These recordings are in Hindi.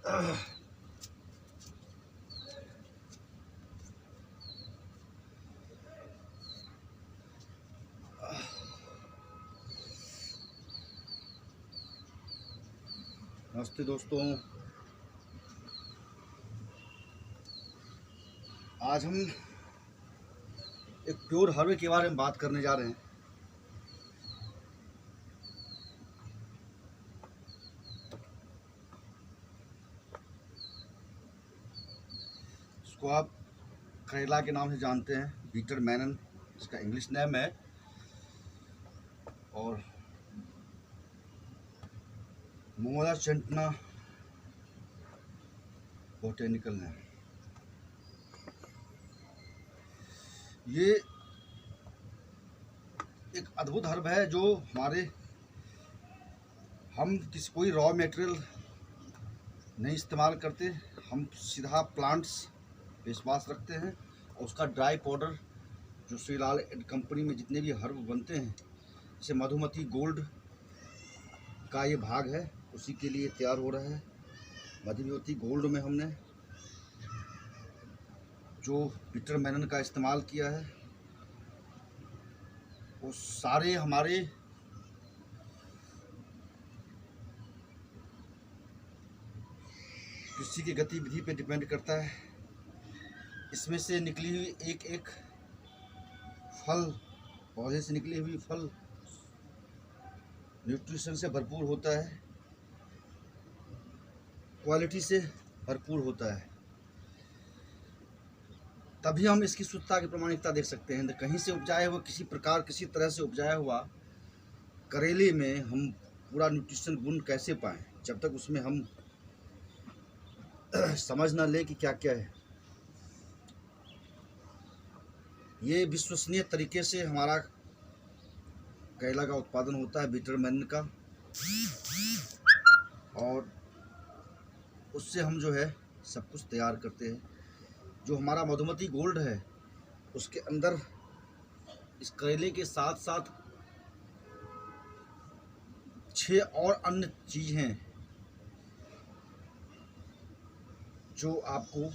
नमस्ते दोस्तों, आज हम एक प्योर हर्ब के बारे में बात करने जा रहे हैं। इसको आप करेला के नाम से जानते हैं, बीटर मैनन इसका इंग्लिश नेम है, और मोमोदा सेंटना बोटेनिकल नेम। ये एक अद्भुत हर्ब है जो हम कोई रॉ मटेरियल नहीं इस्तेमाल करते, हम सीधा प्लांट्स पे विश्वास रखते हैं। और उसका ड्राई पाउडर जो श्रीलाल एंड कंपनी में जितने भी हर्ब बनते हैं, जैसे मधुमती गोल्ड का ये भाग है, उसी के लिए तैयार हो रहा है। मधुमती गोल्ड में हमने जो बीटर मैनन का इस्तेमाल किया है, वो सारे हमारे कृषि की गतिविधि पे डिपेंड करता है। इसमें से निकली हुई एक एक फल, पौधे से निकली हुई फल न्यूट्रिशन से भरपूर होता है, क्वालिटी से भरपूर होता है। तभी हम इसकी शुद्धता की प्रामाणिकता देख सकते हैं। कहीं से उपजाया हुआ, किसी प्रकार किसी तरह से उपजाया हुआ करेले में हम पूरा न्यूट्रिशन गुण कैसे पाएँ, जब तक उसमें हम समझ ना लें कि क्या क्या है। ये विश्वसनीय तरीके से हमारा करेला का उत्पादन होता है, बीटर मैनन का, और उससे हम जो है सब कुछ तैयार करते हैं। जो हमारा मधुमती गोल्ड है, उसके अंदर इस करेले के साथ साथ 6 और अन्य चीज़ हैं जो आपको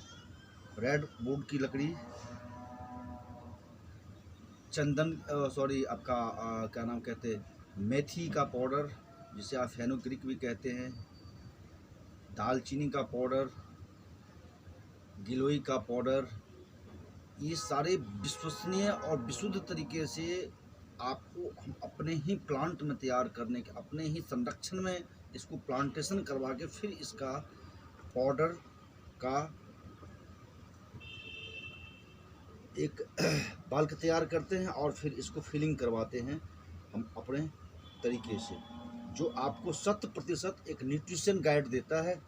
रेड वुड की लकड़ी, चंदन आपका क्या नाम कहते हैं, मेथी का पाउडर जिसे आप फेनुग्रीक भी कहते हैं, दालचीनी का पाउडर, गिलोई का पाउडर, ये सारे विश्वसनीय और विशुद्ध तरीके से आपको हम अपने ही प्लांट में तैयार करने के, अपने ही संरक्षण में इसको प्लांटेशन करवा के फिर इसका पाउडर का एक बल्क तैयार करते हैं और फिर इसको फिलिंग करवाते हैं हम अपने तरीके से, जो आपको 100% एक न्यूट्रिशन गाइड देता है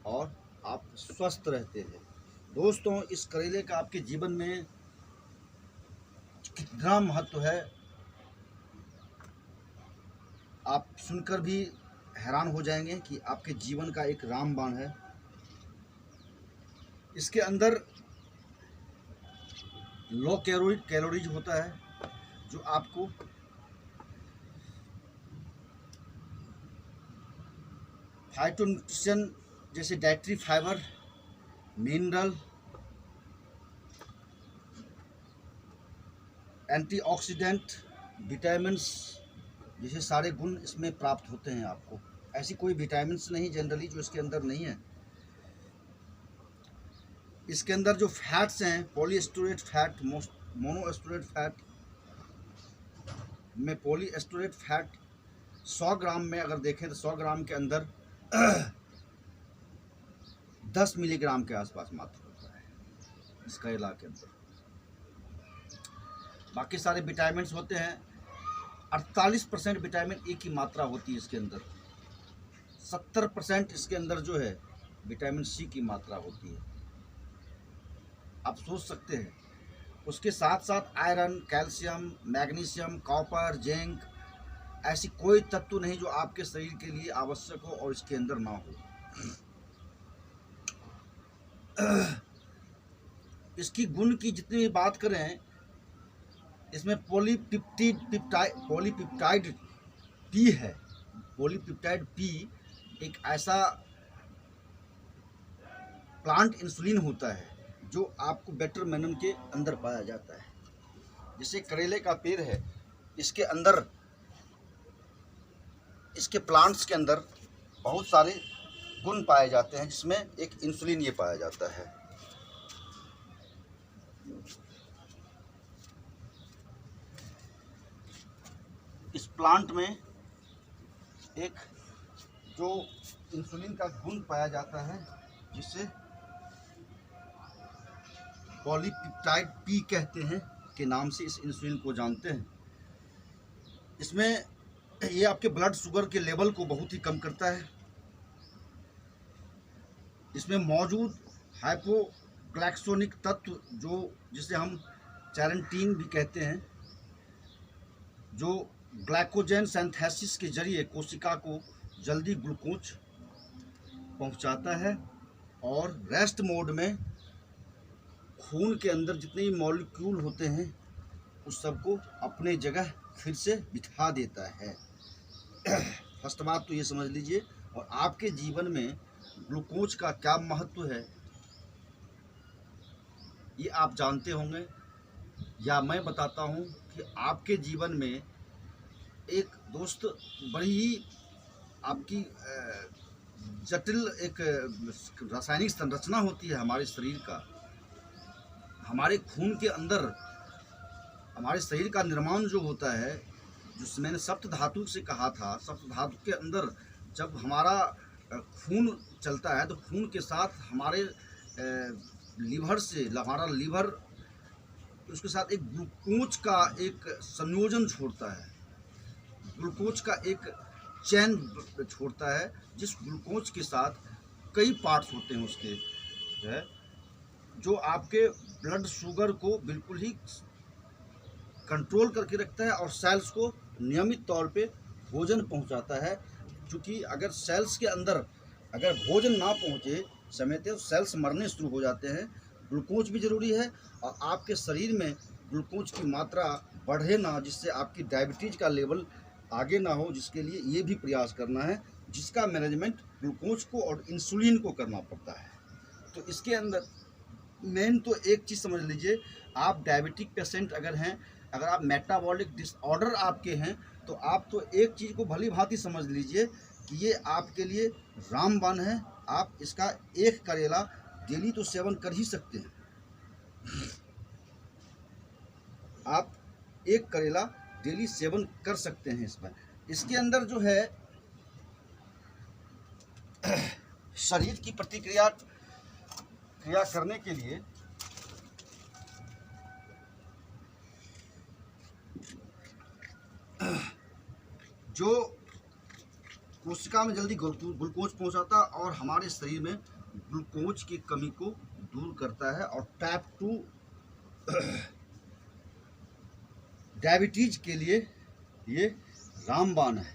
और आप स्वस्थ रहते हैं। दोस्तों, इस करेले का आपके जीवन में कितना महत्व है, आप सुनकर भी हैरान हो जाएंगे कि आपके जीवन का एक रामबाण है। इसके अंदर लो कैलोरीज होता है, जो आपको फाइटोन्यूट्रिशन जैसे dietary fibre, mineral, antioxidant, vitamins जैसे सारे गुण इसमें प्राप्त होते हैं। आपको ऐसी कोई विटामिन्स नहीं जनरली जो इसके अंदर नहीं है। इसके अंदर जो फैट्स हैं, पॉलीएस्टोरेट फैट, मोनोएस्टोरेट फैट में पॉलीएस्टोरेट फैट 100 ग्राम में अगर देखें तो 100 ग्राम के अंदर 10 मिलीग्राम के आसपास मात्र होता है इस करेला के अंदर। बाकी सारे विटामिन्स होते हैं। 48% विटामिन ए की मात्रा होती है इसके अंदर। 70% इसके अंदर जो है विटामिन सी की मात्रा होती है। आप सोच सकते हैं। उसके साथ साथ iron, calcium, magnesium, copper, zinc, ऐसी कोई तत्व नहीं जो आपके शरीर के लिए आवश्यक हो और इसके अंदर ना हो। इसकी गुण की जितनी भी बात करें, इसमें पॉलीपेप्टाइड पी है। पॉलीपेप्टाइड पी एक ऐसा प्लांट इंसुलिन होता है जो आपको वाटरमेलन के अंदर पाया जाता है। जैसे करेले का पेड़ है, इसके अंदर, इसके प्लांट्स के अंदर बहुत सारे गुण पाए जाते हैं, जिसमें एक इंसुलिन ये पाया जाता है। इस प्लांट में एक जो इंसुलिन का गुण पाया जाता है, जिसे पॉलीपेप्टाइड पी कहते हैं के नाम से इस इंसुलिन को जानते हैं। इसमें ये आपके ब्लड शुगर के लेवल को बहुत ही कम करता है। इसमें मौजूद हाइपोग्लाइसेमिक तत्व, जो जिसे हम चैरेंटीन भी कहते हैं, जो ग्लाइकोजन सिंथेसिस के जरिए कोशिका को जल्दी ग्लूकोज पहुंचाता है और रेस्ट मोड में खून के अंदर जितने भी मॉलिक्यूल होते हैं उस सबको अपने जगह फिर से बिठा देता है। फर्स्ट बात तो ये समझ लीजिए। और आपके जीवन में ग्लूकोज का क्या महत्व है ये आप जानते होंगे, या मैं बताता हूँ कि आपके जीवन में एक दोस्त बड़ी ही आपकी जटिल एक रासायनिक संरचना होती है हमारे शरीर का। हमारे खून के अंदर हमारे शरीर का निर्माण जो होता है, जो मैंने सप्त धातु से कहा था, सप्त धातु के अंदर जब हमारा खून चलता है तो खून के साथ हमारे लीवर से, हमारा लीवर उसके साथ एक ग्लूकोज का एक संयोजन छोड़ता है, ग्लूकोज का एक चैन छोड़ता है, जिस ग्लूकोज के साथ कई पार्ट्स होते हैं उसके, जो आपके ब्लड शुगर को बिल्कुल ही कंट्रोल करके रखता है और सेल्स को नियमित तौर पे भोजन पहुंचाता है। क्योंकि अगर सेल्स के अंदर अगर भोजन ना पहुंचे समय पे तो सेल्स मरने शुरू हो जाते हैं। ग्लूकोज भी ज़रूरी है और आपके शरीर में ग्लूकोज की मात्रा बढ़े ना, जिससे आपकी डायबिटीज़ का लेवल आगे ना हो, जिसके लिए ये भी प्रयास करना है, जिसका मैनेजमेंट ग्लूकोज को और इंसुलिन को करना पड़ता है। तो इसके अंदर मेन तो एक चीज़ समझ लीजिए, आप डायबिटिक पेशेंट अगर हैं, अगर आप मेटाबॉलिक डिसऑर्डर आपके हैं, तो आप तो एक चीज़ को भली भांति समझ लीजिए कि ये आपके लिए रामबाण है। आप इसका एक करेला डेली तो सेवन कर ही सकते हैं। आप एक करेला डेली सेवन कर सकते हैं इसमें। इसके अंदर जो है शरीर की प्रतिक्रिया करने के लिए जो कोशिका में जल्दी ग्लूकोज पहुंचाता और हमारे शरीर में ग्लूकोज की कमी को दूर करता है, और टाइप 2 डायबिटीज के लिए ये रामबाण है।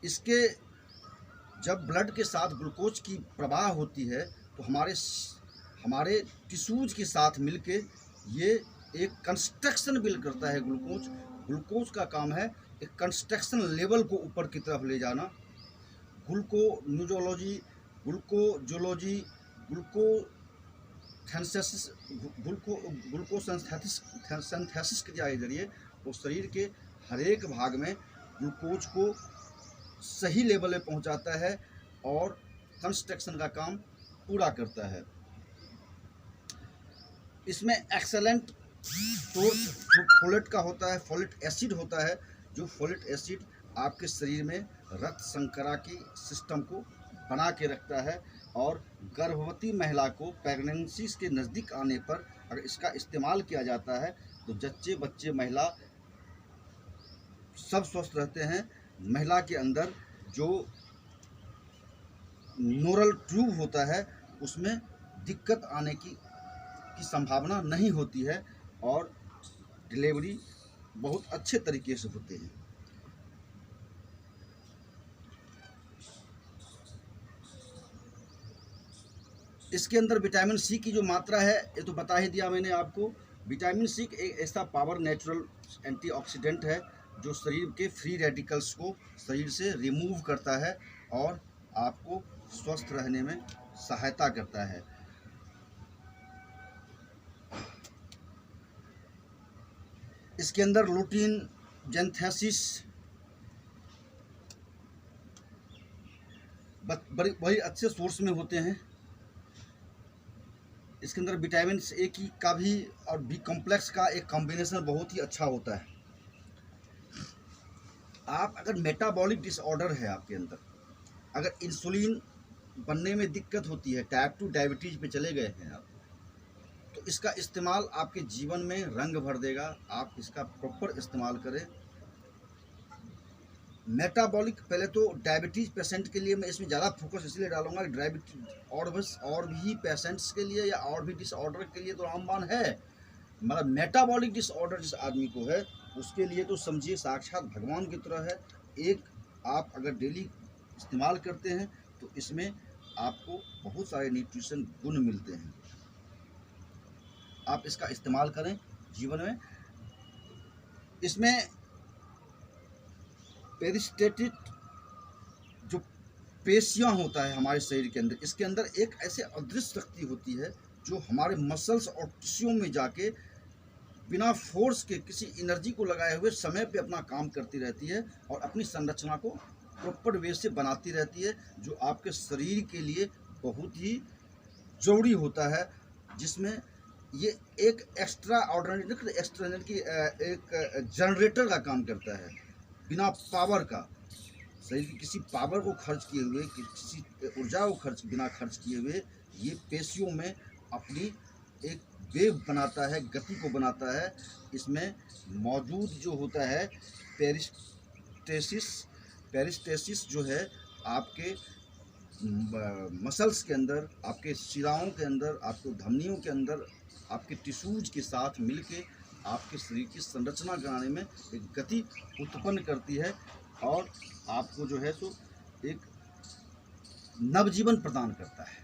इसके जब ब्लड के साथ ग्लूकोज की प्रवाह होती है तो हमारे टिश्यूज के साथ मिलके ये एक कंस्ट्रक्शन बिल्ड करता है। ग्लूकोज का काम है एक कंस्ट्रक्शन लेवल को ऊपर की तरफ ले जाना। ग्लूकोन्यूजोलॉजी, ग्लूकोजोलॉजी, ग्लूकोसिंथेसिस के जरिए वो शरीर के हर एक भाग में ग्लूकोज को सही लेवल में पहुंचाता है और कंस्ट्रक्शन का काम पूरा करता है। इसमें एक्सेलेंट सोर्स फोलेट का होता है, फोलेट एसिड होता है, जो फोलेट एसिड आपके शरीर में रक्त शर्करा की सिस्टम को बना के रखता है। और गर्भवती महिला को प्रेगनेंसी के नज़दीक आने पर अगर इसका इस्तेमाल किया जाता है तो जच्चे बच्चे महिला सब स्वस्थ रहते हैं। महिला के अंदर जो नोरल ट्यूब होता है उसमें दिक्कत आने की संभावना नहीं होती है और डिलीवरी बहुत अच्छे तरीके से होते हैं। इसके अंदर विटामिन सी की जो मात्रा है ये तो बता ही दिया मैंने आपको। विटामिन सी एक ऐसा पावर नेचुरल एंटीऑक्सीडेंट है जो शरीर के फ्री रेडिकल्स को शरीर से रिमूव करता है और आपको स्वस्थ रहने में सहायता करता है। इसके अंदर लुटीन, जेंथेसिस बड़ी अच्छे सोर्स में होते हैं। इसके अंदर विटामिन ए का भी और बी कॉम्प्लेक्स का एक कॉम्बिनेशन बहुत ही अच्छा होता है। आप अगर मेटाबॉलिक डिसऑर्डर है आपके अंदर, अगर इंसुलिन बनने में दिक्कत होती है, टाइप 2 डायबिटीज़ पे चले गए हैं आप, तो इसका इस्तेमाल आपके जीवन में रंग भर देगा। आप इसका प्रॉपर इस्तेमाल करें। मेटाबॉलिक, पहले तो डायबिटीज़ पेशेंट के लिए मैं इसमें ज़्यादा फोकस इसलिए डालूंगा कि डायबिटीज और भी पेशेंट्स के लिए या और भी डिसऑर्डर के लिए तो रामबाण है, मतलब मेटाबॉलिक डिसऑर्डर जिस आदमी को है उसके लिए तो समझिए साक्षात भगवान की तरह है। एक आप अगर डेली इस्तेमाल करते हैं तो इसमें आपको बहुत सारे न्यूट्रिशन गुण मिलते हैं। आप इसका इस्तेमाल करें जीवन में। इसमें पेरिस्टेटिक जो पेशियां होता है हमारे शरीर के अंदर, इसके अंदर एक ऐसे अदृश्य शक्ति होती है जो हमारे मसल्स और टिश्यूओं में जाके बिना फोर्स के किसी एनर्जी को लगाए हुए समय पे अपना काम करती रहती है और अपनी संरचना को प्रॉपर वे से बनाती रहती है, जो आपके शरीर के लिए बहुत ही जरूरी होता है। जिसमें ये एक एक्स्ट्रा ऑर्डिनरी की एक जनरेटर का काम करता है। बिना पावर का, शरीर की किसी पावर को खर्च किए हुए, किसी ऊर्जा को बिना खर्च किए हुए ये पेशियों में अपनी एक वेव बनाता है, गति को बनाता है। इसमें मौजूद जो होता है पेरिस्टेसिस जो है आपके मसल्स के अंदर, आपके शिराओं के अंदर, आपके धमनियों के अंदर, आपके टिश्यूज के साथ मिलके आपके शरीर की संरचना बनाने में एक गति उत्पन्न करती है और आपको जो है सो एक नवजीवन प्रदान करता है।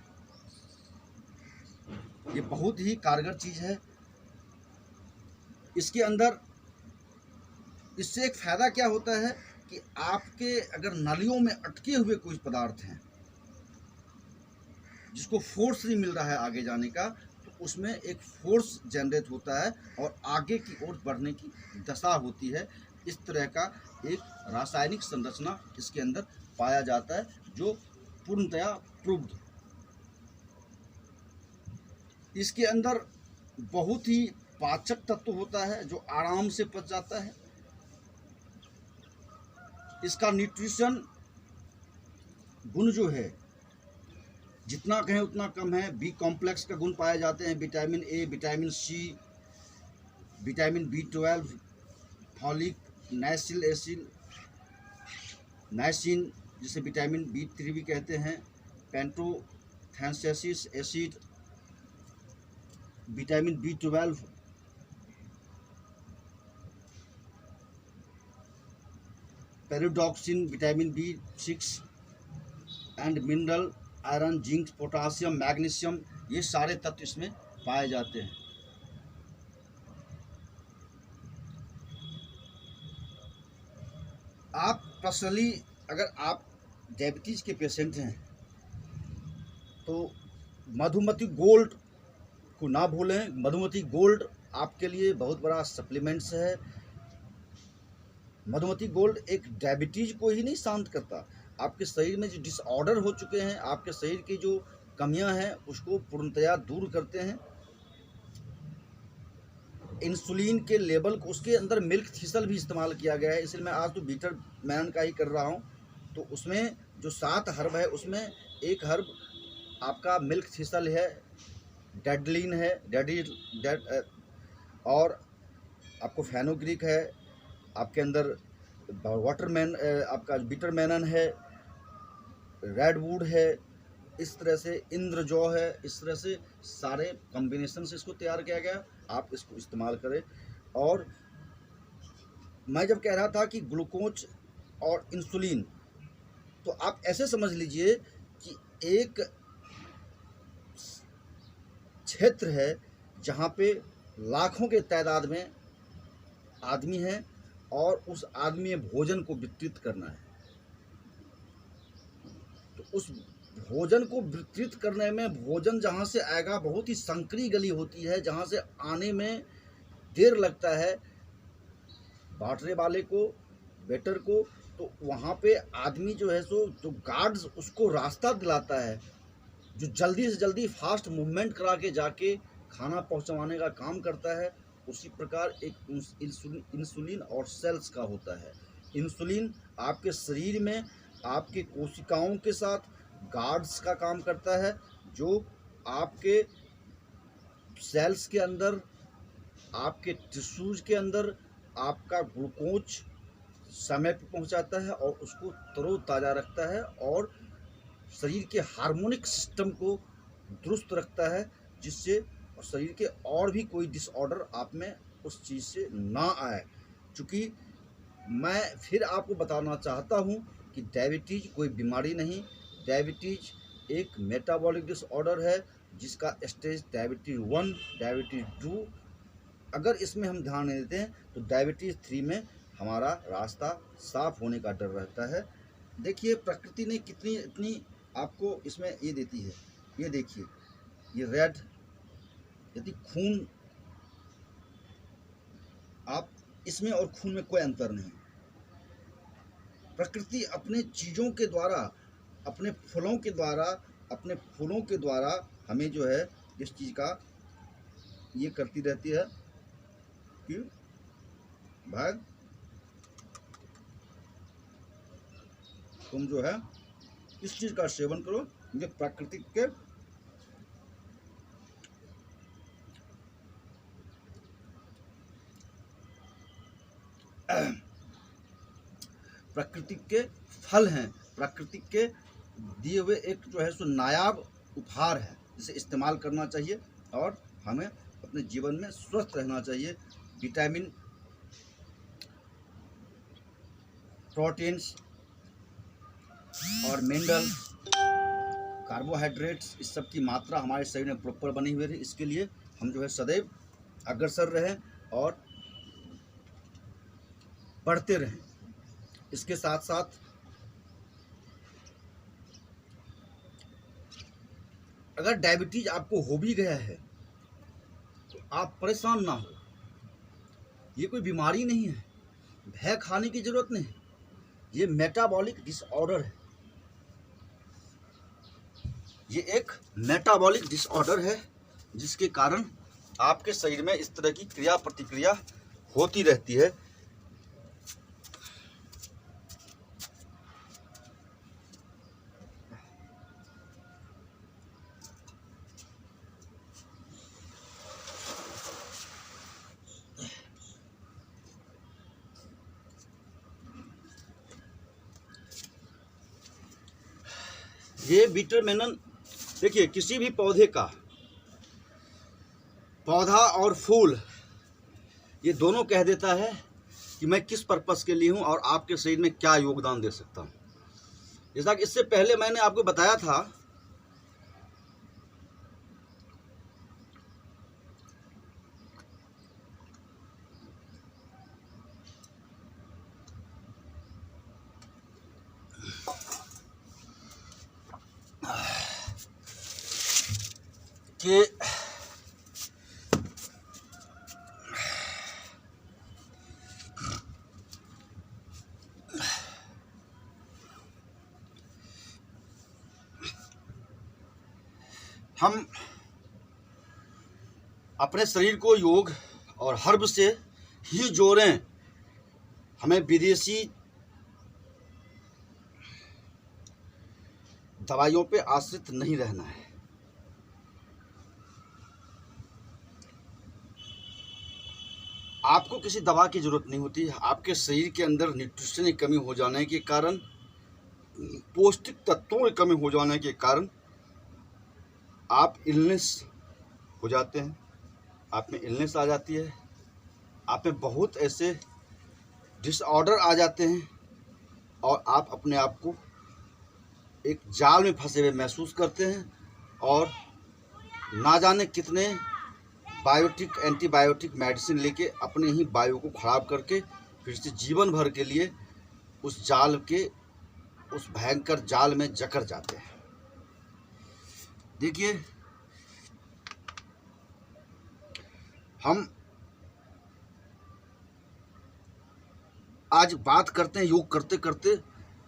ये बहुत ही कारगर चीज़ है। इसके अंदर इससे एक फ़ायदा क्या होता है कि आपके अगर नालियों में अटके हुए कोई पदार्थ हैं जिसको फोर्स नहीं मिल रहा है आगे जाने का, तो उसमें एक फोर्स जनरेट होता है और आगे की ओर बढ़ने की दशा होती है। इस तरह का एक रासायनिक संरचना इसके अंदर पाया जाता है जो पूर्णतया प्रूव्ड। इसके अंदर बहुत ही पाचक तत्व होता है जो आराम से पच जाता है। इसका न्यूट्रिशन गुण जो है जितना कहें उतना कम है। बी कॉम्प्लेक्स का गुण पाए जाते हैं, vitamin A, vitamin C, vitamin B12, folic, नाइसिल एसिड, नाइसिन जिसे विटामिन B3 भी कहते हैं, pantothenic acid, vitamin B12, pyridoxine, vitamin B6 and mineral, iron, zinc, potassium, magnesium, ये सारे तत्व इसमें पाए जाते हैं। आप पर्सनली अगर आप डायबिटीज़ के पेशेंट हैं तो मधुमती गोल्ड को ना भूलें। मधुमती गोल्ड आपके लिए बहुत बड़ा सप्लीमेंट्स है। मधुमती गोल्ड एक डायबिटीज़ को ही नहीं शांत करता, आपके शरीर में जो डिसऑर्डर हो चुके हैं, आपके शरीर की जो कमियां हैं उसको पूर्णतया दूर करते हैं। इंसुलिन के लेवल को, उसके अंदर मिल्क थिसल भी इस्तेमाल किया गया है, इसलिए मैं आज तो बीटर मैनन का ही कर रहा हूं। तो उसमें जो 7 हर्ब है उसमें एक हर्ब आपका मिल्क थिसल है, डेडलिन है, और आपको फेनोग्रीक है, आपके अंदर वाटरमैन, आपका बीटर मैनन है, रेडवुड है, इस तरह से इंद्रजौ है। इस तरह से सारे कॉम्बिनेशन से इसको तैयार किया गया। आप इसको इस्तेमाल करें। और मैं जब कह रहा था कि ग्लूकोज और इंसुलिन, तो आप ऐसे समझ लीजिए कि एक क्षेत्र है जहाँ पे लाखों के तादाद में आदमी हैं और उस आदमी भोजन को वितरित करना है। तो उस भोजन को वितरित करने में, भोजन जहाँ से आएगा बहुत ही संकरी गली होती है, जहाँ से आने में देर लगता है बांटने वाले को, वेटर को, तो वहाँ पे आदमी जो है सो जो गार्ड्स उसको रास्ता दिलाता है, जो जल्दी से जल्दी फास्ट मूवमेंट करा के जाके खाना पहुँचवाने का काम करता है। उसी प्रकार एक इंसुलिन और सेल्स का होता है। इंसुलिन आपके शरीर में आपके कोशिकाओं के साथ गार्ड्स का काम करता है, जो आपके सेल्स के अंदर, आपके टिश्यूज के अंदर आपका ग्लूकोज समय पर पहुंचाता है और उसको तरोताज़ा रखता है और शरीर के हार्मोनिक सिस्टम को दुरुस्त रखता है, जिससे शरीर के और भी कोई डिसऑर्डर आप में उस चीज़ से ना आए। चूँकि मैं फिर आपको बताना चाहता हूँ कि डायबिटीज़ कोई बीमारी नहीं, डायबिटीज़ एक मेटाबॉलिक डिसऑर्डर है, जिसका स्टेज डायबिटीज़ 1, डायबिटीज़ 2, अगर इसमें हम ध्यान नहीं देते हैं तो डायबिटीज़ 3 में हमारा रास्ता साफ होने का डर रहता है। देखिए प्रकृति ने कितनी इतनी आपको इसमें ये देती है। ये देखिए, ये रेड, यदि खून, आप इसमें और खून में कोई अंतर नहीं। प्रकृति अपने चीज़ों के द्वारा, अपने फूलों के द्वारा हमें जो है इस चीज़ का ये करती रहती है कि भाई तुम जो है इस चीज़ का सेवन करो। ये प्राकृतिक के फल हैं, प्रकृति के दिए हुए एक जो है सो नायाब उपहार है, जिसे इस्तेमाल करना चाहिए और हमें अपने जीवन में स्वस्थ रहना चाहिए। विटामिन, प्रोटीन्स और मिनरल्स, कार्बोहाइड्रेट्स, इस सब की मात्रा हमारे शरीर में प्रॉपर बनी हुई रहे, इसके लिए हम जो है सदैव अग्रसर रहें और बढ़ते रहें। इसके साथ साथ अगर डायबिटीज आपको हो भी गया है तो आप परेशान ना हो, ये कोई बीमारी नहीं है, भय खाने की जरूरत नहीं, ये मेटाबॉलिक डिसऑर्डर है। ये एक मेटाबॉलिक डिसऑर्डर है जिसके कारण आपके शरीर में इस तरह की क्रिया प्रतिक्रिया होती रहती है। ये विटामिन, देखिए किसी भी पौधे का, पौधा और फूल, ये दोनों कह देता है कि मैं किस पर्पस के लिए हूँ और आपके शरीर में क्या योगदान दे सकता हूँ। जैसा कि इससे पहले मैंने आपको बताया था कि हम अपने शरीर को योग और हर्ब से ही जोड़ें। हमें विदेशी दवाइयों पे आश्रित नहीं रहना है। आपको किसी दवा की ज़रूरत नहीं होती। आपके शरीर के अंदर न्यूट्रिशन की कमी हो जाने के कारण, पौष्टिक तत्वों की कमी हो जाने के कारण आप इलनेस हो जाते हैं, आप में इलनेस आ जाती है, आप में बहुत ऐसे डिसऑर्डर आ जाते हैं और आप अपने आप को एक जाल में फंसे हुए महसूस करते हैं और ना जाने कितने बायोटिक, एंटीबायोटिक मेडिसिन लेके अपने ही वायु को ख़राब करके फिर से जीवन भर के लिए उस जाल के उस भयंकर जाल में जकड़ जाते हैं। देखिए, हम आज बात करते हैं योग करते करते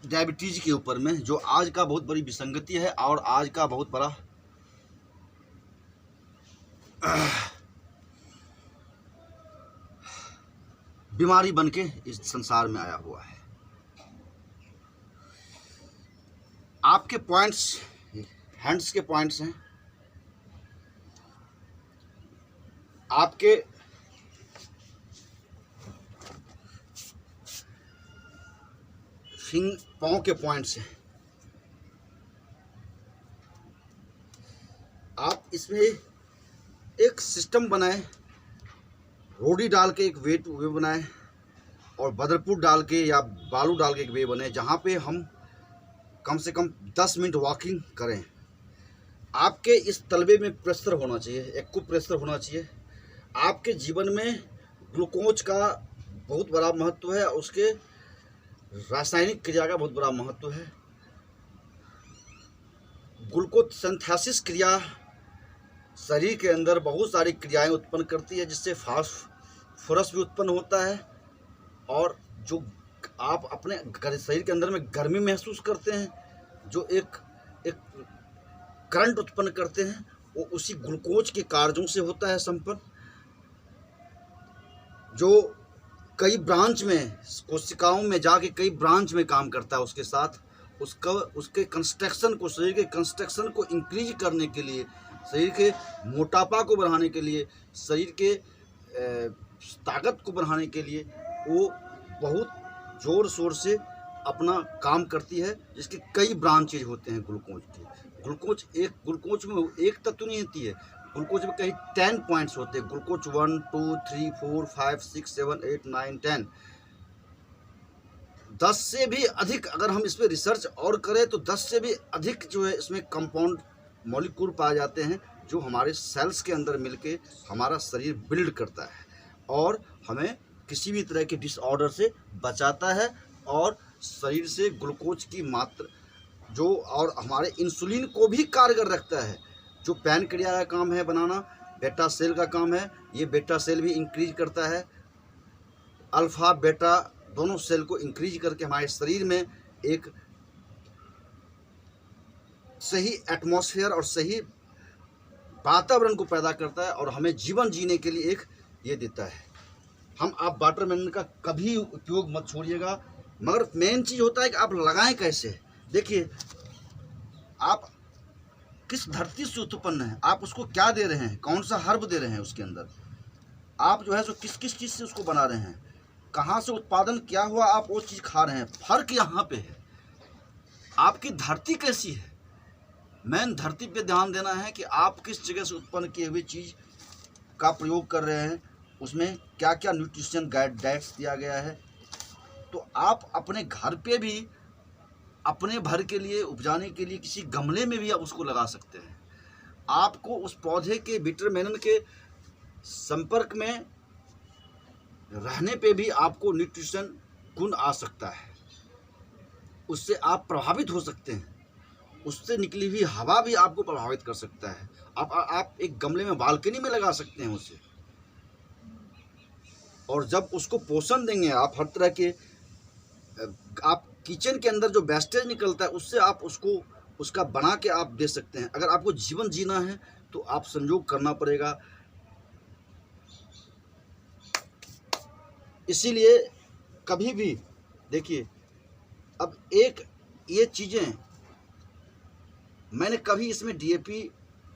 डायबिटीज के ऊपर में, जो आज का बहुत बड़ी विसंगति है और आज का बहुत बड़ा बीमारी बन के इस संसार में आया हुआ है। आपके पॉइंट्स, हैंड्स के पॉइंट्स हैं, आपके पाँव के पॉइंट्स हैं। आप इसमें एक सिस्टम बनाएं, रोडी डाल के एक वे बनाएं और बदरपुर डाल के या बालू डाल के एक वे बने, जहाँ पे हम कम से कम 10 मिनट वॉकिंग करें। आपके इस तलबे में प्रेशर होना चाहिए, एक्यू प्रेशर होना चाहिए। आपके जीवन में ग्लूकोज का बहुत बड़ा महत्व है, उसके रासायनिक क्रिया का बहुत बड़ा महत्व है। ग्लूकोज सिंथेसिस क्रिया शरीर के अंदर बहुत सारी क्रियाएं उत्पन्न करती है, जिससे फास्फोरस भी उत्पन्न होता है, और जो आप अपने शरीर के अंदर में गर्मी महसूस करते हैं, जो एक करंट उत्पन्न करते हैं, वो उसी ग्लूकोज के कार्यों से होता है संपन्न, जो कई ब्रांच में कोशिकाओं में जाके कई ब्रांच में काम करता है। उसके साथ उसके कंस्ट्रक्शन को, शरीर के कंस्ट्रक्शन को इंक्रीज करने के लिए, शरीर के मोटापा को बढ़ाने के लिए, शरीर के ताकत को बढ़ाने के लिए वो बहुत ज़ोर शोर से अपना काम करती है, जिसके कई ब्रांचेज होते हैं ग्लूकोज के। ग्लूकोज में एक तत्व नहीं होती है, ग्लूकोज में कहीं 10 पॉइंट्स होते हैं। ग्लूकोज 1 2 3 4 5 6 7 8 9 10 10 से भी अधिक, अगर हम इस पर रिसर्च और करें तो 10 से भी अधिक जो है इसमें कंपाउंड मॉलिक्यूल पाए जाते हैं, जो हमारे सेल्स के अंदर मिलके हमारा शरीर बिल्ड करता है और हमें किसी भी तरह के डिसऑर्डर से बचाता है, और शरीर से ग्लूकोज की मात्रा जो, और हमारे इंसुलिन को भी कारगर रखता है। जो पैनक्रिया का काम है बनाना, बेटा सेल का काम है, ये बेटा सेल भी इंक्रीज करता है। अल्फा बेटा दोनों सेल को इंक्रीज करके हमारे शरीर में एक सही एटमॉस्फेयर और सही वातावरण को पैदा करता है, और हमें जीवन जीने के लिए एक ये देता है। आप वाटरमेलन का कभी उपयोग मत छोड़िएगा, मगर मेन चीज़ होता है कि आप लगाएं कैसे। देखिए, आप किस धरती से उत्पन्न है, आप उसको क्या दे रहे हैं, कौन सा हर्ब दे रहे हैं उसके अंदर, आप जो है सो किस किस चीज़ से उसको बना रहे हैं, कहाँ से उत्पादन क्या हुआ, आप वो चीज़ खा रहे हैं। फर्क यहाँ पे है, आपकी धरती कैसी है। मेन धरती पे ध्यान देना है कि आप किस जगह से उत्पन्न किए हुए चीज़ का प्रयोग कर रहे हैं, उसमें क्या क्या न्यूट्रिशन डाइट्स दिया गया है। तो आप अपने घर पे भी अपने भर के लिए उपजाने के लिए किसी गमले में भी आप उसको लगा सकते हैं। आपको उस पौधे के विटामिन के संपर्क में रहने पे भी आपको न्यूट्रिशन गुण आ सकता है, उससे आप प्रभावित हो सकते हैं, उससे निकली हुई हवा भी आपको प्रभावित कर सकता है। आप एक गमले में बालकनी में लगा सकते हैं उसे, और जब उसको पोषण देंगे आप, हर तरह के आप किचन के अंदर जो वेस्टेज निकलता है उससे आप उसका बना के आप दे सकते हैं। अगर आपको जीवन जीना है तो आप संयोग करना पड़ेगा। इसीलिए कभी भी देखिए, अब एक ये चीज़ें मैंने कभी इसमें डीएपी,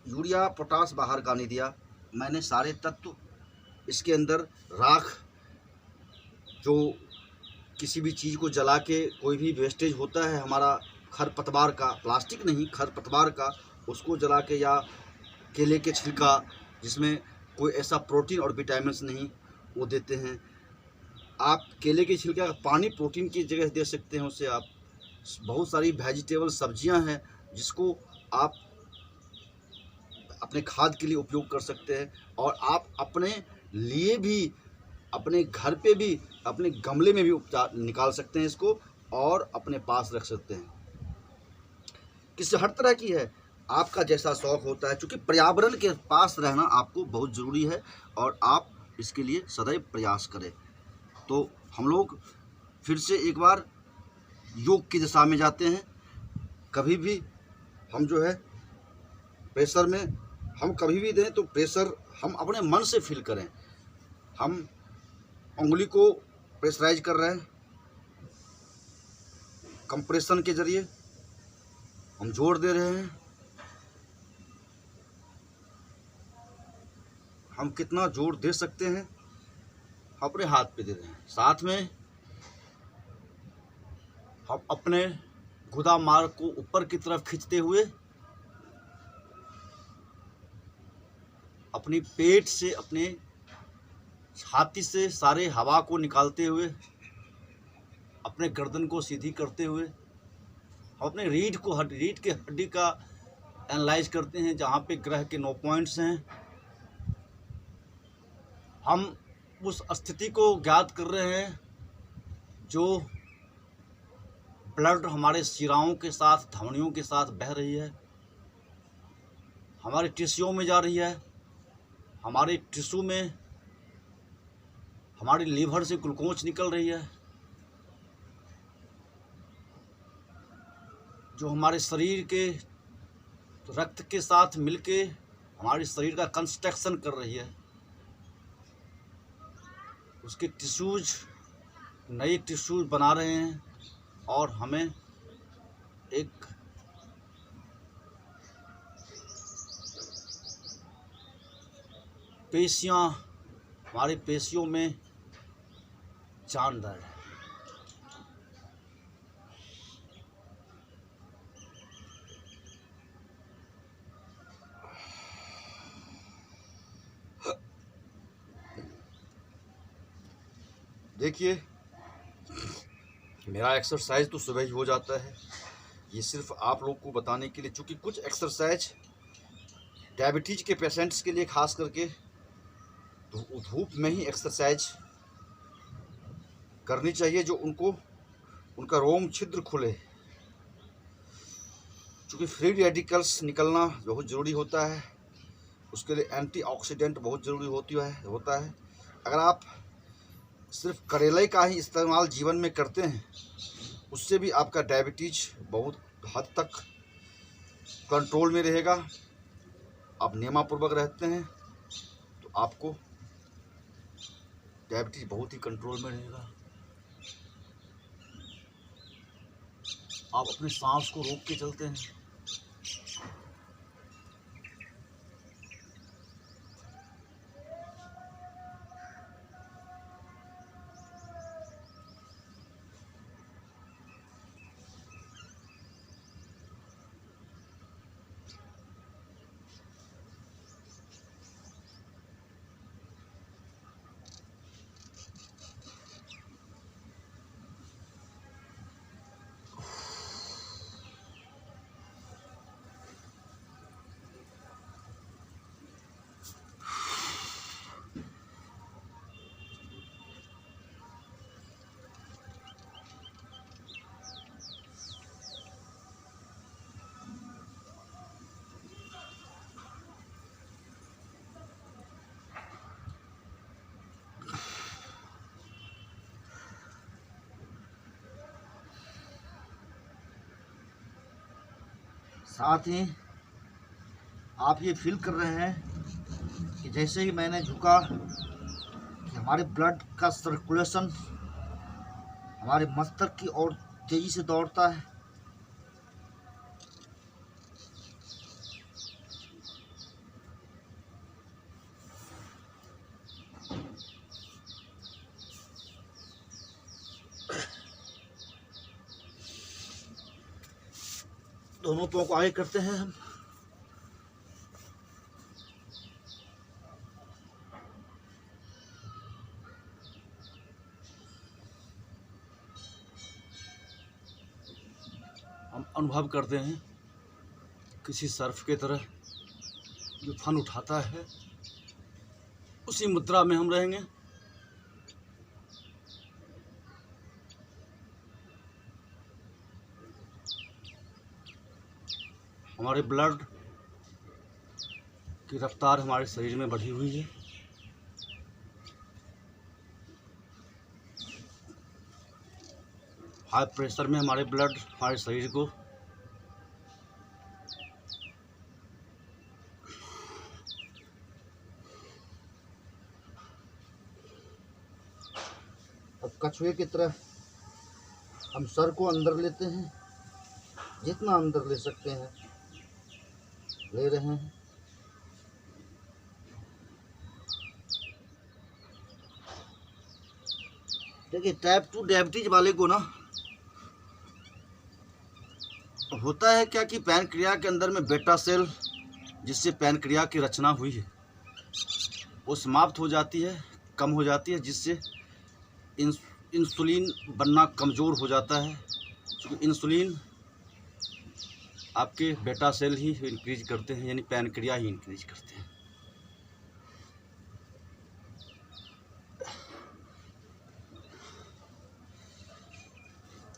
यूरिया, पोटास बाहर का नहीं दिया। मैंने सारे तत्व इसके अंदर, राख, जो किसी भी चीज़ को जला के कोई भी वेस्टेज होता है हमारा खरपतवार का, प्लास्टिक नहीं खरपतवार का, उसको जला के, या केले के छिलका जिसमें कोई ऐसा प्रोटीन और विटामिन्स नहीं, वो देते हैं। आप केले के छिलका का पानी प्रोटीन की जगह दे सकते हैं उससे। आप बहुत सारी वेजिटेबल सब्जियां हैं जिसको आप अपने खाद के लिए उपयोग कर सकते हैं, और आप अपने लिए भी, अपने घर पे भी, अपने गमले में भी निकाल सकते हैं इसको और अपने पास रख सकते हैं। किसी हर तरह की है, आपका जैसा शौक़ होता है, क्योंकि पर्यावरण के पास रहना आपको बहुत ज़रूरी है और आप इसके लिए सदैव प्रयास करें। तो हम लोग फिर से एक बार योग की दिशा में जाते हैं। कभी भी हम जो है प्रेशर में हम कभी भी दें तो प्रेशर हम अपने मन से फील करें। हम उंगली को प्रेशराइज कर रहे हैं, कंप्रेशन के ज़रिए हम जोर दे रहे हैं। हम कितना जोर दे सकते हैं अपने हाथ पे दे रहे हैं। साथ में हम अपने गुदा मार्ग को ऊपर की तरफ खींचते हुए अपनी पेट से, अपने छाती से सारे हवा को निकालते हुए, अपने गर्दन को सीधी करते हुए हम अपने रीढ़ के हड्डी का एनालाइज करते हैं, जहाँ पे ग्रह के 9 पॉइंट्स हैं। हम उस स्थिति को ज्ञात कर रहे हैं जो ब्लड हमारे शिराओं के साथ, धमनियों के साथ बह रही है, हमारे टिश्यूओं में जा रही है। हमारे टिश्यू में हमारी लीवर से ग्लूकोज निकल रही है, जो हमारे शरीर के रक्त के साथ मिलके हमारे शरीर का कंस्ट्रक्शन कर रही है। उसके टिश्यूज, नए टिश्यूज बना रहे हैं और हमें एक पेशियाँ, हमारी पेशियों में जान है। देखिए, मेरा एक्सरसाइज तो सुबह ही हो जाता है। ये सिर्फ आप लोग को बताने के लिए, चूँकि कुछ एक्सरसाइज डायबिटीज़ के पेशेंट्स के लिए खास करके धूप में ही एक्सरसाइज करनी चाहिए, जो उनका रोम छिद्र खुले। चूँकि फ्री रेडिकल्स निकलना बहुत ज़रूरी होता है, उसके लिए एंटीऑक्सीडेंट बहुत ज़रूरी होता है। अगर आप सिर्फ करेले का ही इस्तेमाल जीवन में करते हैं, उससे भी आपका डायबिटीज़ बहुत हद तक कंट्रोल में रहेगा। आप नियमापूर्वक रहते हैं तो आपको डायबिटीज़ बहुत ही कंट्रोल में रहेगा। आप अपने सांस को रोक के चलते हैं। साथ ही आप ये फील कर रहे हैं कि जैसे ही मैंने झुका कि हमारे ब्लड का सर्कुलेशन हमारे मस्तिष्क की ओर तेज़ी से दौड़ता है। दोनों पाँव को आगे करते हैं हम अनुभव करते हैं किसी सर्फ के तरह जो फन उठाता है, उसी मुद्रा में हम रहेंगे। हमारे ब्लड की रफ्तार हमारे शरीर में बढ़ी हुई है। हाई प्रेशर में हमारे ब्लड हमारे शरीर को अब कछुए की तरह हम सर को अंदर लेते हैं, जितना अंदर ले सकते हैं ले रहे हैं। देखिए टाइप 2 डायबिटीज वाले को ना होता है क्या कि पैनक्रिया के अंदर में बेटा सेल, जिससे पैनक्रिया की रचना हुई है, वो समाप्त हो जाती है, कम हो जाती है, जिससे इंसुलिन बनना कमज़ोर हो जाता है। क्योंकि इंसुलिन आपके बेटा सेल ही इंक्रीज करते हैं, यानी पैनक्रिया ही इंक्रीज करते हैं।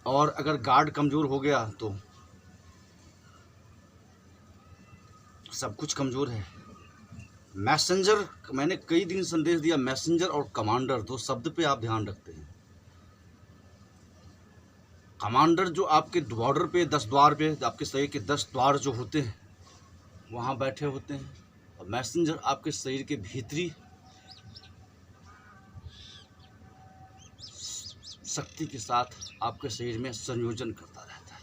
और अगर गार्ड कमज़ोर हो गया तो सब कुछ कमज़ोर है। मैसेंजर, मैंने कई दिन संदेश दिया, मैसेंजर और कमांडर दो शब्द पे आप ध्यान रखते हैं। कमांडर जो आपके बॉर्डर पे 10 द्वार पे, आपके शरीर के 10 द्वार जो होते हैं वहाँ बैठे होते हैं, और मैसेंजर आपके शरीर के भीतरी शक्ति के साथ आपके शरीर में संयोजन करता रहता है।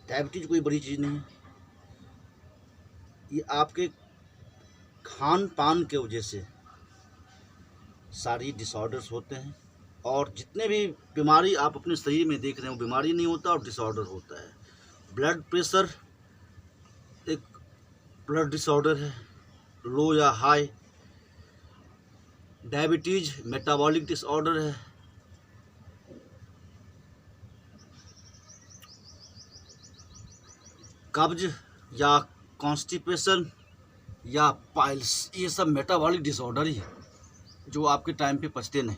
डायबिटीज कोई बड़ी चीज़ नहीं है, ये आपके खान पान के वजह से सारी डिसऑर्डर्स होते हैं। और जितने भी बीमारी आप अपने शरीर में देख रहे हैं वो बीमारी नहीं होता और डिसऑर्डर होता है। ब्लड प्रेशर एक ब्लड डिसऑर्डर है, लो या हाई। डायबिटीज मेटाबॉलिक डिसऑर्डर है। कब्ज या कॉन्स्टिपेशन या पाइल्स, ये सब मेटाबॉलिक डिसऑर्डर ही है जो आपके टाइम पे पचते नहीं।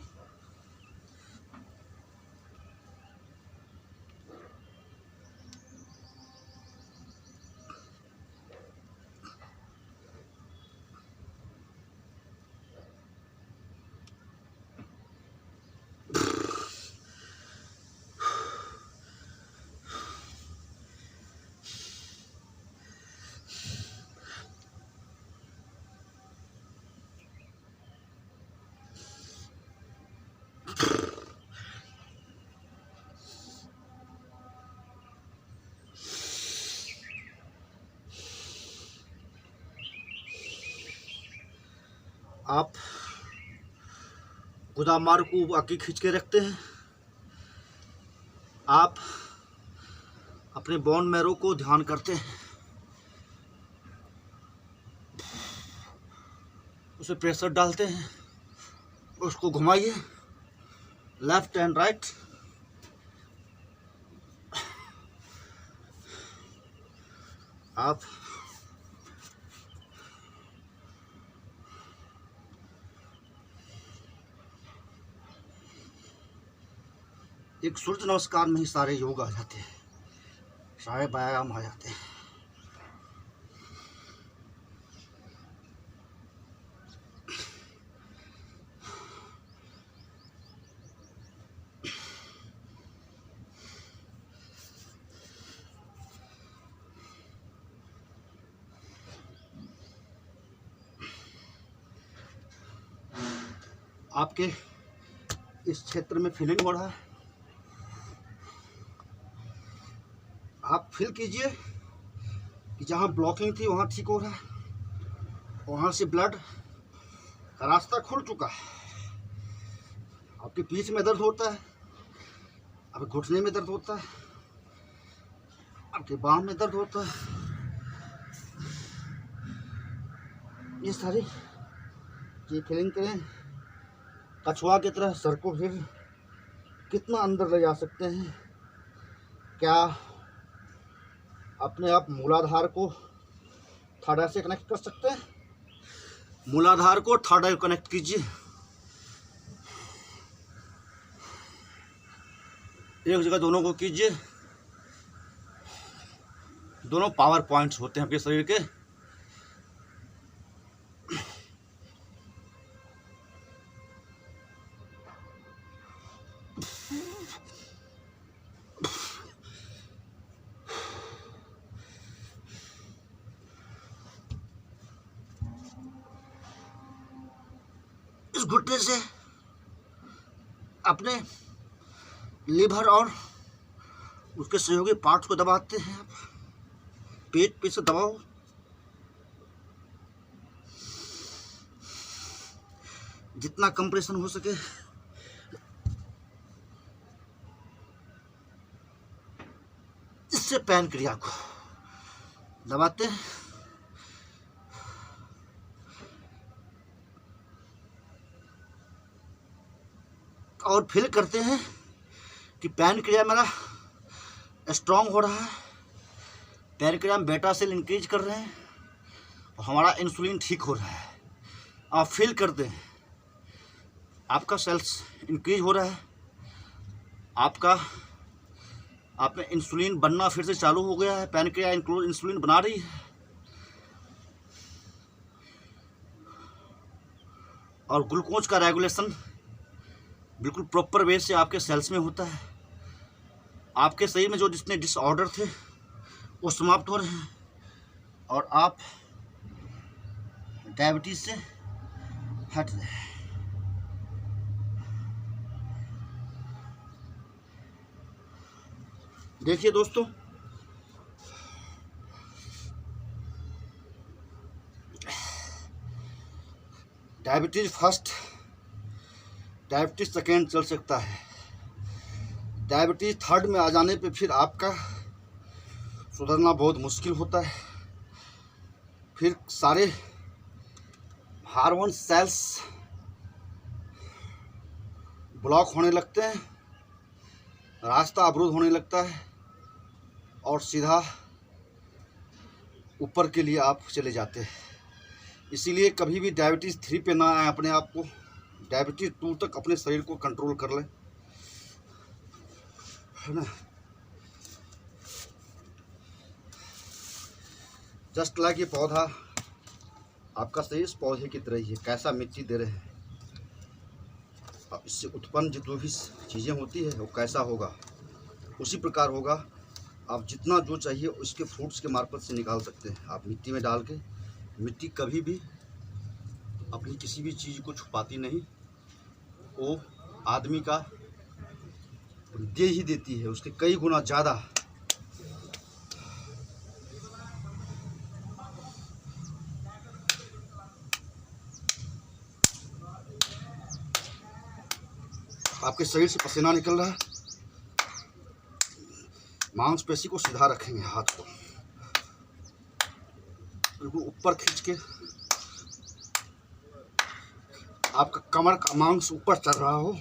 आप गुदामार को आगे खींच के रखते हैं। आप अपने बोन मैरो को ध्यान करते हैं, उसे प्रेशर डालते हैं, उसको घुमाइए लेफ्ट एंड राइट। आप एक सूर्य नमस्कार में ही सारे योग आ जाते हैं, सारे व्यायाम आ जाते हैं। आपके इस क्षेत्र में फीलिंग हो रहा है, आप फील कीजिए कि जहाँ ब्लॉकिंग थी वहाँ ठीक हो रहा है, वहाँ से ब्लड का रास्ता खुल चुका है। आपके पीठ में दर्द होता है, आपके घुटने में दर्द होता है, आपके बाह में दर्द होता है, ये सारी ये फीलिंग करें। कछुआ की तरह सर को फिर कितना अंदर ले जा सकते हैं। क्या अपने आप मूलाधार को थर्ड आई से कनेक्ट कर सकते हैं? मूलाधार को थर्ड आई कनेक्ट कीजिए। एक जगह दोनों को कीजिए। दोनों पावर पॉइंट्स होते हैं आपके शरीर के। इस घुटने से अपने लीवर और उसके सहयोगी पार्ट्स को दबाते हैं आप। पेट पे से दबाओ। जितना कंप्रेशन हो सके। इससे पैनक्रिया को दबाते हैं। और फील करते हैं कि पैनक्रिया मेरा स्ट्रांग हो रहा है। पैनक्रिया में बेटा सेल इंक्रीज कर रहे हैं और हमारा इंसुलिन ठीक हो रहा है। आप फील करते हैं आपका सेल्स इंक्रीज हो रहा है। आप में इंसुलिन बनना फिर से चालू हो गया है। पैनक्रिया इंसुलिन बना रही है और ग्लूकोज का रेगुलेशन बिल्कुल प्रॉपर वे से आपके सेल्स में होता है। आपके शरीर में जो जितने डिसऑर्डर थे वो समाप्त हो रहे हैं और आप डायबिटीज से हट रहे हैं। देखिए दोस्तों, डायबिटीज फर्स्ट, डायबिटीज सेकेंड चल सकता है। डायबिटीज थर्ड में आ जाने पे फिर आपका सुधरना बहुत मुश्किल होता है। फिर सारे हार्मोन सेल्स ब्लॉक होने लगते हैं, रास्ता अवरुद्ध होने लगता है और सीधा ऊपर के लिए आप चले जाते हैं। इसीलिए कभी भी डायबिटीज़ 3 पे ना आए। अपने आप को डायबिटीज़ 2 तक अपने शरीर को कंट्रोल कर लें, है ना। जस्ट लाइक ये पौधा, आपका शरीर इस पौधे की तरह ही है। कैसा मिट्टी दे रहे हैं, अब इससे उत्पन्न जो भी चीज़ें होती है वो कैसा होगा, उसी प्रकार होगा। आप जितना जो चाहिए उसके फ्रूट्स के मार्फत से निकाल सकते हैं। आप मिट्टी में डाल के, मिट्टी कभी भी अपनी किसी भी चीज़ को छुपाती नहीं, वो आदमी का दे ही देती है, उसके कई गुना ज़्यादा। आपके शरीर से पसीना निकल रहा है, मांसपेशी को सीधा रखेंगे, हाथ को बिल्कुल ऊपर खींच के। आपका कमर का मांस ऊपर चढ़ रहा हो,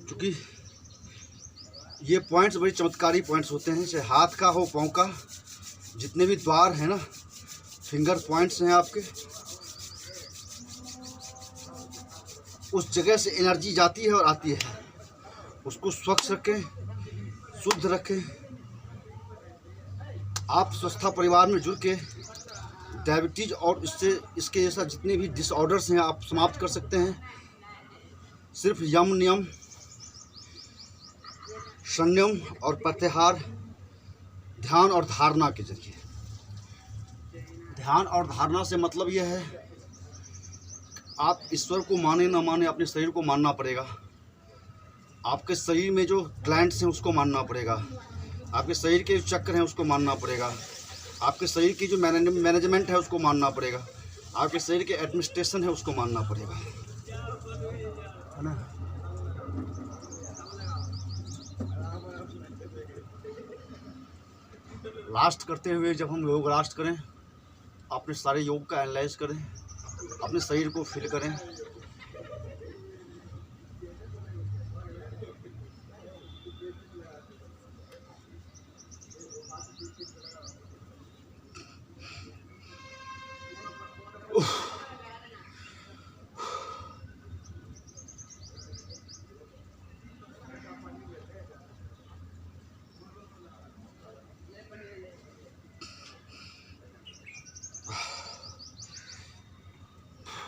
क्योंकि ये पॉइंट्स बड़ी चमत्कारी पॉइंट्स होते हैं। चाहे हाथ का हो, पाँव का, जितने भी द्वार हैं ना, फिंगर पॉइंट्स हैं आपके, उस जगह से एनर्जी जाती है और आती है। उसको स्वच्छ रखें, शुद्ध रखें। आप स्वस्था परिवार में जुड़ के डायबिटीज़ और इसके जैसा जितने भी डिसऑर्डर्स हैं आप समाप्त कर सकते हैं। सिर्फ यम, नियम, संयम और प्रत्याहार, ध्यान और धारणा के जरिए। ध्यान और धारणा से मतलब यह है, आप ईश्वर को माने ना माने, अपने शरीर को मानना पड़ेगा। आपके शरीर में जो ग्लैंड्स हैं उसको मानना पड़ेगा। आपके शरीर के जो चक्र हैं उसको मानना पड़ेगा। आपके शरीर की जो मैनेजमेंट है उसको मानना पड़ेगा। आपके शरीर के एडमिनिस्ट्रेशन है उसको मानना पड़ेगा, है ना। लास्ट करते हुए जब हम योग लास्ट करें, अपने सारे योग का एनालाइज करें, अपने शरीर को फील करें।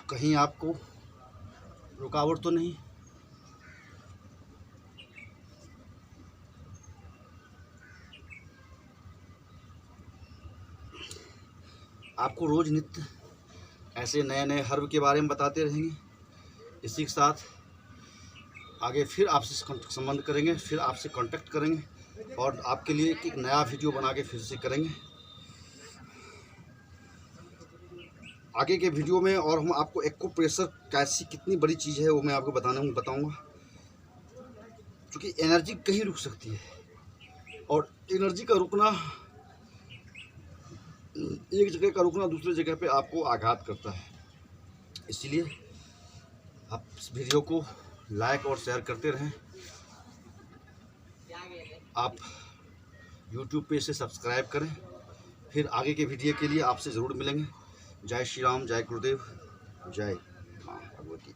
कहीं आपको रुकावट तो नहीं? आपको रोज नित्य ऐसे नए नए हर्ब के बारे में बताते रहेंगे। इसी के साथ आगे फिर आपसे संबंध करेंगे, फिर आपसे कांटेक्ट करेंगे और आपके लिए एक नया वीडियो बना के फिर से करेंगे आगे के वीडियो में। और हम आपको एक्यूप्रेशर कैसी कितनी बड़ी चीज़ है वो मैं आपको बताऊंगा, क्योंकि एनर्जी कहीं रुक सकती है और एनर्जी का रुकना, एक जगह का रुकना दूसरी जगह पे आपको आघात करता है। इसीलिए आप इस वीडियो को लाइक और शेयर करते रहें। आप YouTube पे इसे सब्सक्राइब करें। फिर आगे के वीडियो के लिए आपसे ज़रूर मिलेंगे। जय श्री राम, जय गुरुदेव, जय माँ भगवती।